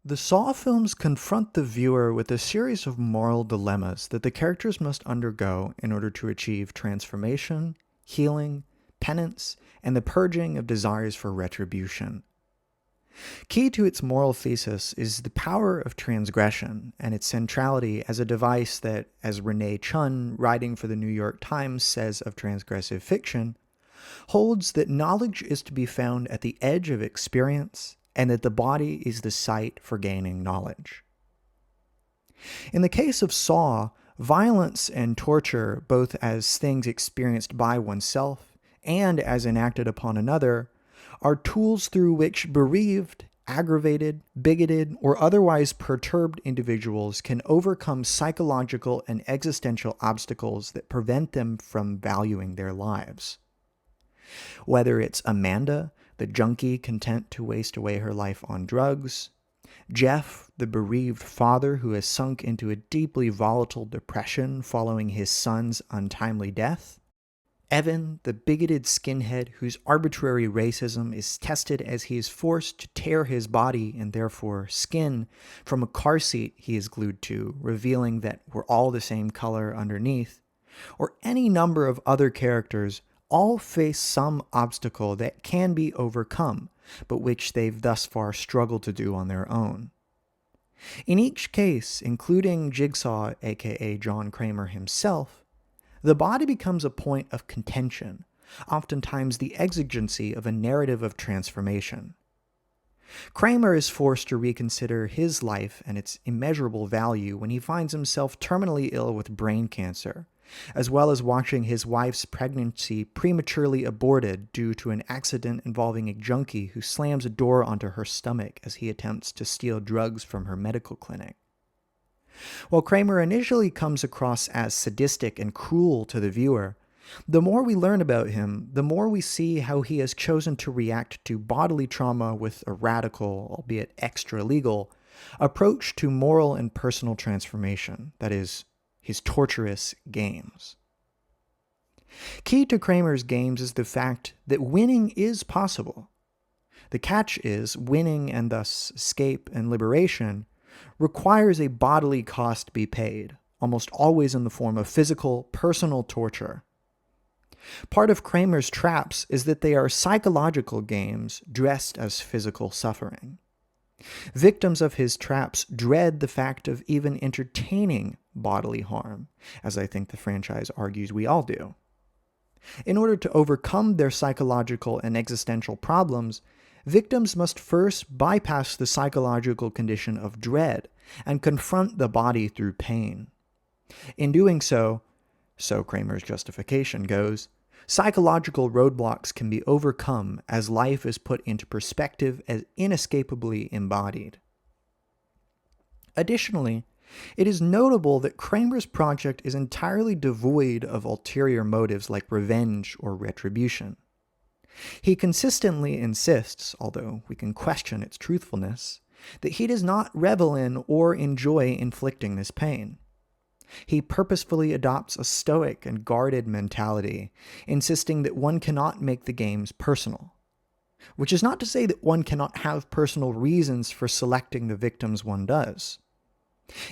The Saw films confront the viewer with a series of moral dilemmas that the characters must undergo in order to achieve transformation, healing, penance, and the purging of desires for retribution. Key to its moral thesis is the power of transgression and its centrality as a device that, as Renee Chun, writing for the New York Times, says of transgressive fiction, holds that knowledge is to be found at the edge of experience and that the body is the site for gaining knowledge. In the case of Saw, violence and torture, both as things experienced by oneself and as enacted upon another, are tools through which bereaved, aggravated, bigoted, or otherwise perturbed individuals can overcome psychological and existential obstacles that prevent them from valuing their lives. Whether it's Amanda, the junkie content to waste away her life on drugs, Jeff, the bereaved father who has sunk into a deeply volatile depression following his son's untimely death, Evan, the bigoted skinhead whose arbitrary racism is tested as he is forced to tear his body, and therefore skin, from a car seat he is glued to, revealing that we're all the same color underneath, or any number of other characters, all face some obstacle that can be overcome, but which they've thus far struggled to do on their own. In each case, including Jigsaw, aka John Kramer himself, the body becomes a point of contention, oftentimes the exigency of a narrative of transformation. Kramer is forced to reconsider his life and its immeasurable value when he finds himself terminally ill with brain cancer, as well as watching his wife's pregnancy prematurely aborted due to an accident involving a junkie who slams a door onto her stomach as he attempts to steal drugs from her medical clinic. While Kramer initially comes across as sadistic and cruel to the viewer, the more we learn about him, the more we see how he has chosen to react to bodily trauma with a radical, albeit extra-legal, approach to moral and personal transformation, that is, his torturous games. Key to Kramer's games is the fact that winning is possible. The catch is, winning and thus escape and liberation requires a bodily cost be paid, almost always in the form of physical, personal torture. Part of Kramer's traps is that they are psychological games dressed as physical suffering. Victims of his traps dread the fact of even entertaining bodily harm, as I think the franchise argues we all do. In order to overcome their psychological and existential problems, victims must first bypass the psychological condition of dread and confront the body through pain. In doing so Kramer's justification goes, psychological roadblocks can be overcome as life is put into perspective as inescapably embodied. Additionally, it is notable that Kramer's project is entirely devoid of ulterior motives like revenge or retribution. He consistently insists, although we can question its truthfulness, that he does not revel in or enjoy inflicting this pain. He purposefully adopts a stoic and guarded mentality, insisting that one cannot make the games personal. Which is not to say that one cannot have personal reasons for selecting the victims one does.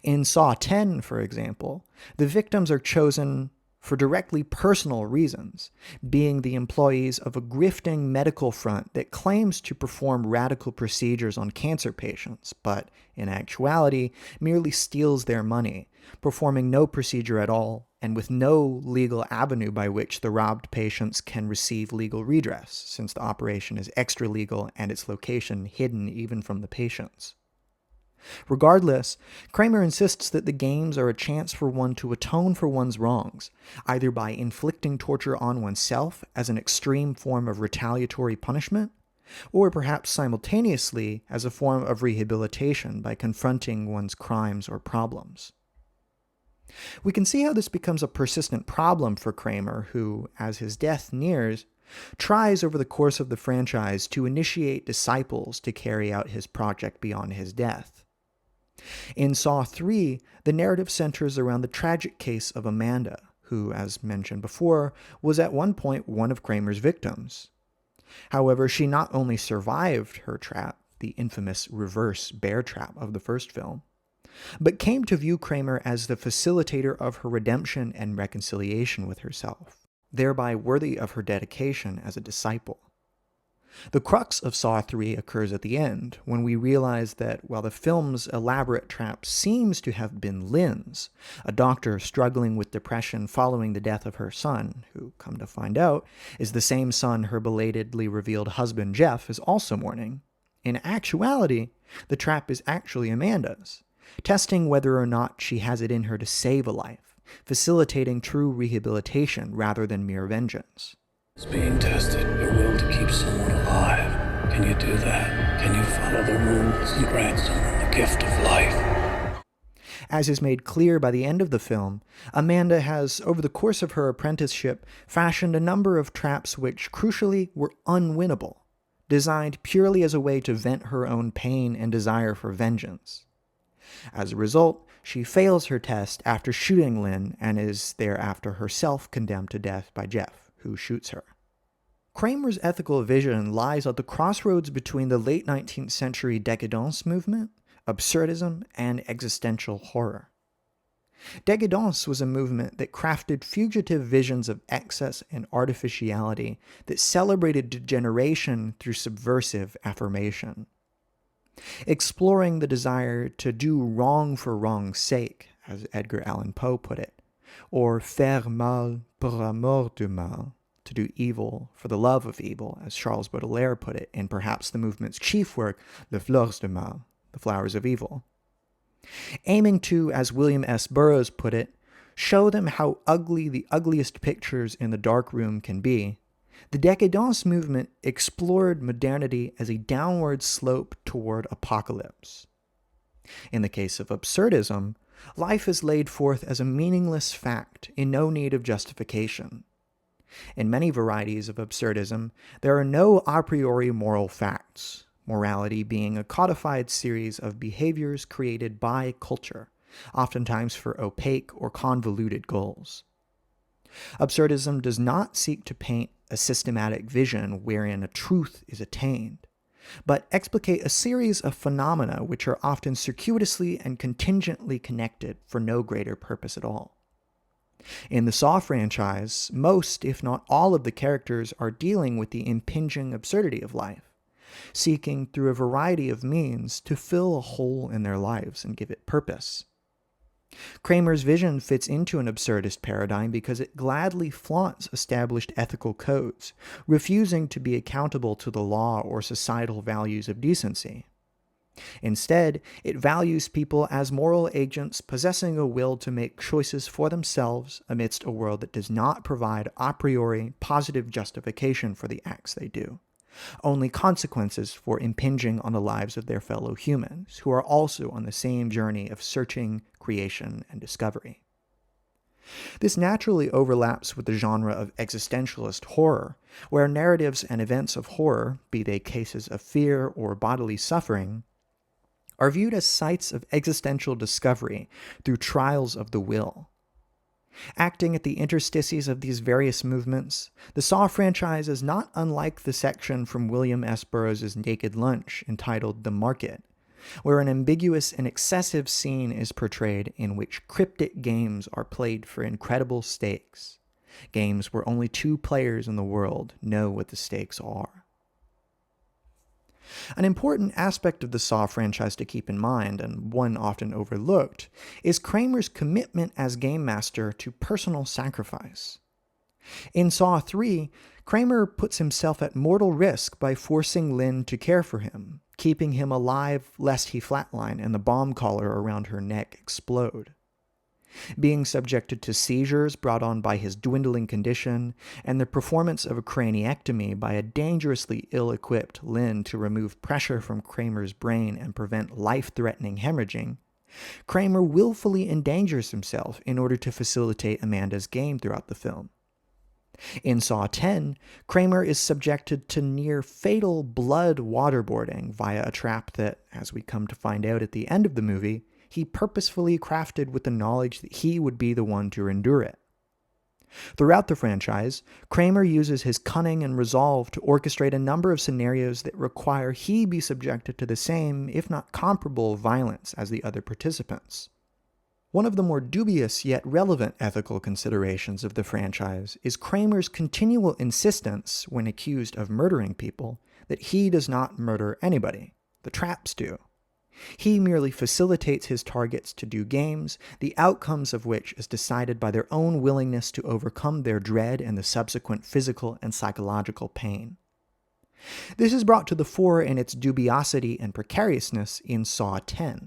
In Saw 10, for example, the victims are chosen for directly personal reasons, being the employees of a grifting medical front that claims to perform radical procedures on cancer patients, but in actuality merely steals their money, performing no procedure at all, and with no legal avenue by which the robbed patients can receive legal redress, since the operation is extra-legal and its location hidden even from the patients. Regardless, Kramer insists that the games are a chance for one to atone for one's wrongs, either by inflicting torture on oneself as an extreme form of retaliatory punishment, or perhaps simultaneously as a form of rehabilitation by confronting one's crimes or problems. We can see how this becomes a persistent problem for Kramer, who, as his death nears, tries over the course of the franchise to initiate disciples to carry out his project beyond his death. In Saw 3, the narrative centers around the tragic case of Amanda, who, as mentioned before, was at one point one of Kramer's victims. However, she not only survived her trap, the infamous reverse bear trap of the first film, but came to view Kramer as the facilitator of her redemption and reconciliation with herself, thereby worthy of her dedication as a disciple. The crux of Saw 3 occurs at the end, when we realize that while the film's elaborate trap seems to have been Lynn's, a doctor struggling with depression following the death of her son, who, come to find out, is the same son her belatedly revealed husband Jeff is also mourning, in actuality, the trap is actually Amanda's, testing whether or not she has it in her to save a life, facilitating true rehabilitation rather than mere vengeance. It's being tested, your will to keep someone alive. Can you do that? Can you follow the rules and grant someone the gift of life? As is made clear by the end of the film, Amanda has, over the course of her apprenticeship, fashioned a number of traps which, crucially, were unwinnable, designed purely as a way to vent her own pain and desire for vengeance. As a result, she fails her test after shooting Lynn and is thereafter herself condemned to death by Jeff, who shoots her. Kramer's ethical vision lies at the crossroads between the late 19th century décadence movement, absurdism, and existential horror. Décadence was a movement that crafted fugitive visions of excess and artificiality that celebrated degeneration through subversive affirmation. Exploring the desire to do wrong for wrong's sake, as Edgar Allan Poe put it, or faire mal pour amour du mal, to do evil for the love of evil, as Charles Baudelaire put it in perhaps the movement's chief work, Les Fleurs du Mal, The Flowers of Evil. Aiming to, as William S. Burroughs put it, show them how ugly the ugliest pictures in the dark room can be, the décadence movement explored modernity as a downward slope toward apocalypse. In the case of absurdism, life is laid forth as a meaningless fact in no need of justification. In many varieties of absurdism, there are no a priori moral facts, morality being a codified series of behaviors created by culture, oftentimes for opaque or convoluted goals. Absurdism does not seek to paint a systematic vision wherein a truth is attained, but explicate a series of phenomena which are often circuitously and contingently connected for no greater purpose at all. In the Saw franchise, most, if not all, of the characters are dealing with the impinging absurdity of life, seeking through a variety of means to fill a hole in their lives and give it purpose. Kramer's vision fits into an absurdist paradigm because it gladly flaunts established ethical codes, refusing to be accountable to the law or societal values of decency. Instead, it values people as moral agents possessing a will to make choices for themselves amidst a world that does not provide a priori positive justification for the acts they do, only consequences for impinging on the lives of their fellow humans, who are also on the same journey of searching, creation, and discovery. This naturally overlaps with the genre of existentialist horror, where narratives and events of horror, be they cases of fear or bodily suffering, are viewed as sites of existential discovery through trials of the will. Acting at the interstices of these various movements, the Saw franchise is not unlike the section from William S. Burroughs' Naked Lunch entitled The Market, where an ambiguous and excessive scene is portrayed in which cryptic games are played for incredible stakes, games where only 2 players in the world know what the stakes are. An important aspect of the Saw franchise to keep in mind, and one often overlooked, is Kramer's commitment as game master to personal sacrifice. In Saw 3, Kramer puts himself at mortal risk by forcing Lynn to care for him, keeping him alive lest he flatline and the bomb collar around her neck explode. Being subjected to seizures brought on by his dwindling condition, and the performance of a craniectomy by a dangerously ill-equipped Lynn to remove pressure from Kramer's brain and prevent life-threatening hemorrhaging, Kramer willfully endangers himself in order to facilitate Amanda's game throughout the film. In Saw 10, Kramer is subjected to near-fatal blood waterboarding via a trap that, as we come to find out at the end of the movie, he purposefully crafted with the knowledge that he would be the one to endure it. Throughout the franchise, Kramer uses his cunning and resolve to orchestrate a number of scenarios that require he be subjected to the same, if not comparable, violence as the other participants. One of the more dubious yet relevant ethical considerations of the franchise is Kramer's continual insistence, when accused of murdering people, that he does not murder anybody. The traps do. He merely facilitates his targets to do games, the outcomes of which is decided by their own willingness to overcome their dread and the subsequent physical and psychological pain. This is brought to the fore in its dubiosity and precariousness in Saw X.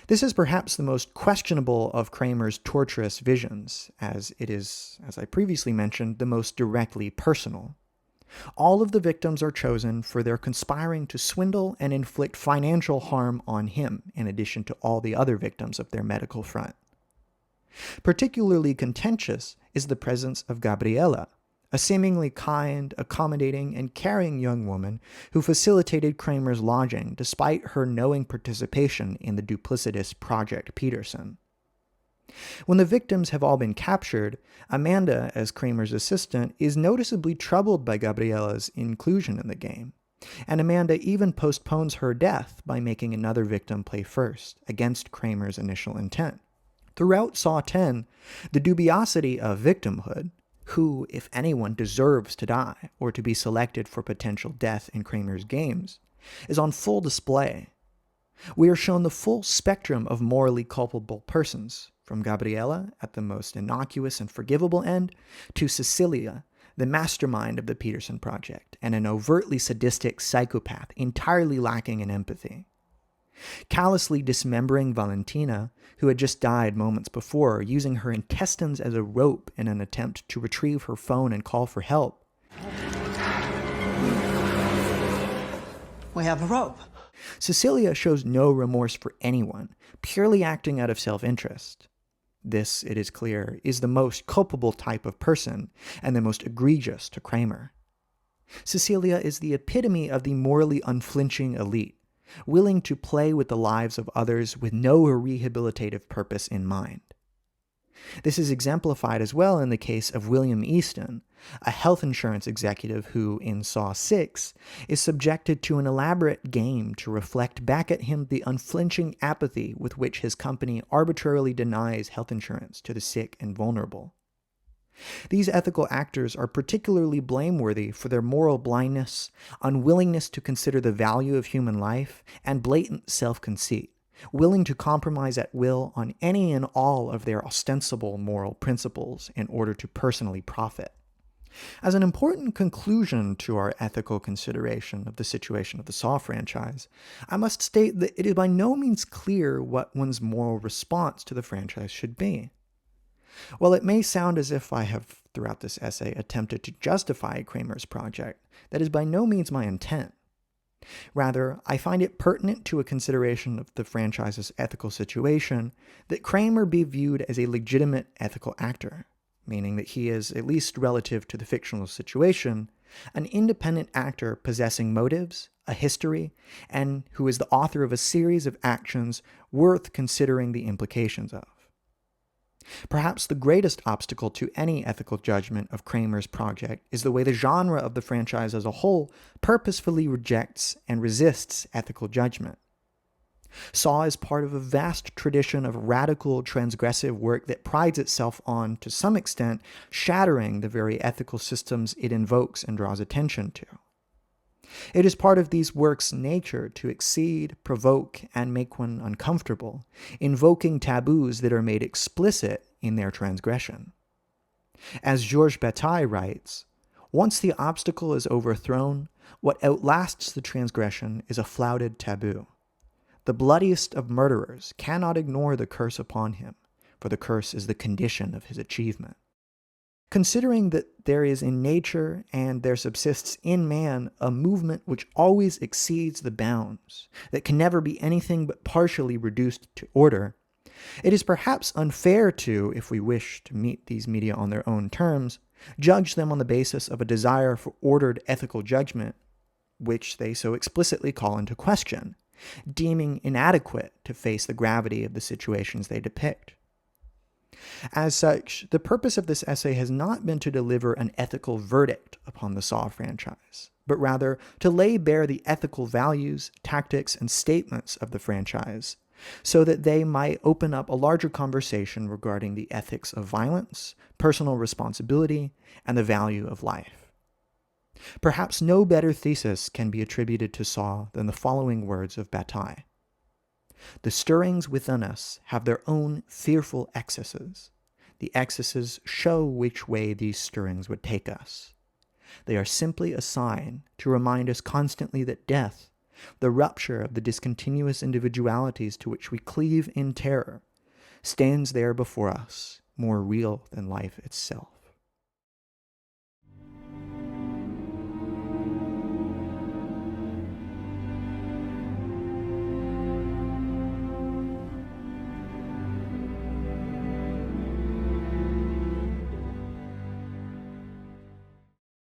This is perhaps the most questionable of Kramer's torturous visions, as it is, as I previously mentioned, the most directly personal. All of the victims are chosen for their conspiring to swindle and inflict financial harm on him, in addition to all the other victims of their medical front. Particularly contentious is the presence of Gabriella, a seemingly kind, accommodating, and caring young woman who facilitated Kramer's lodging despite her knowing participation in the duplicitous Project Peterson. When the victims have all been captured, Amanda, as Kramer's assistant, is noticeably troubled by Gabriella's inclusion in the game, and Amanda even postpones her death by making another victim play first, against Kramer's initial intent. Throughout Saw X, the dubiosity of victimhood, who, if anyone, deserves to die or to be selected for potential death in Kramer's games, is on full display. We are shown the full spectrum of morally culpable persons, from Gabriella at the most innocuous and forgivable end, to Cecilia, the mastermind of the Peterson Project, and an overtly sadistic psychopath entirely lacking in empathy. Callously dismembering Valentina, who had just died moments before, using her intestines as a rope in an attempt to retrieve her phone and call for help. We have a rope. Cecilia shows no remorse for anyone, purely acting out of self-interest. This, it is clear, is the most culpable type of person, and the most egregious to Kramer. Cecilia is the epitome of the morally unflinching elite, willing to play with the lives of others with no rehabilitative purpose in mind. This is exemplified as well in the case of William Easton, a health insurance executive who, in Saw 6, is subjected to an elaborate game to reflect back at him the unflinching apathy with which his company arbitrarily denies health insurance to the sick and vulnerable. These ethical actors are particularly blameworthy for their moral blindness, unwillingness to consider the value of human life, and blatant self-conceit, willing to compromise at will on any and all of their ostensible moral principles in order to personally profit. As an important conclusion to our ethical consideration of the situation of the Saw franchise, I must state that it is by no means clear what one's moral response to the franchise should be. While it may sound as if I have, throughout this essay, attempted to justify Kramer's project, that is by no means my intent. Rather, I find it pertinent to a consideration of the franchise's ethical situation that Kramer be viewed as a legitimate ethical actor, meaning that he is, at least relative to the fictional situation, an independent actor possessing motives, a history, and who is the author of a series of actions worth considering the implications of. Perhaps the greatest obstacle to any ethical judgment of Kramer's project is the way the genre of the franchise as a whole purposefully rejects and resists ethical judgment. Saw is part of a vast tradition of radical, transgressive work that prides itself on, to some extent, shattering the very ethical systems it invokes and draws attention to. It is part of these works' nature to exceed, provoke, and make one uncomfortable, invoking taboos that are made explicit in their transgression. As Georges Bataille writes, "Once the obstacle is overthrown, what outlasts the transgression is a flouted taboo. The bloodiest of murderers cannot ignore the curse upon him, for the curse is the condition of his achievement." Considering that there is in nature and there subsists in man a movement which always exceeds the bounds, that can never be anything but partially reduced to order, it is perhaps unfair to, if we wish to meet these media on their own terms, judge them on the basis of a desire for ordered ethical judgment, which they so explicitly call into question, deeming inadequate to face the gravity of the situations they depict. As such, the purpose of this essay has not been to deliver an ethical verdict upon the Saw franchise, but rather to lay bare the ethical values, tactics, and statements of the franchise, so that they might open up a larger conversation regarding the ethics of violence, personal responsibility, and the value of life. Perhaps no better thesis can be attributed to Saw than the following words of Bataille. The stirrings within us have their own fearful excesses. The excesses show which way these stirrings would take us. They are simply a sign to remind us constantly that death, the rupture of the discontinuous individualities to which we cleave in terror, stands there before us, more real than life itself.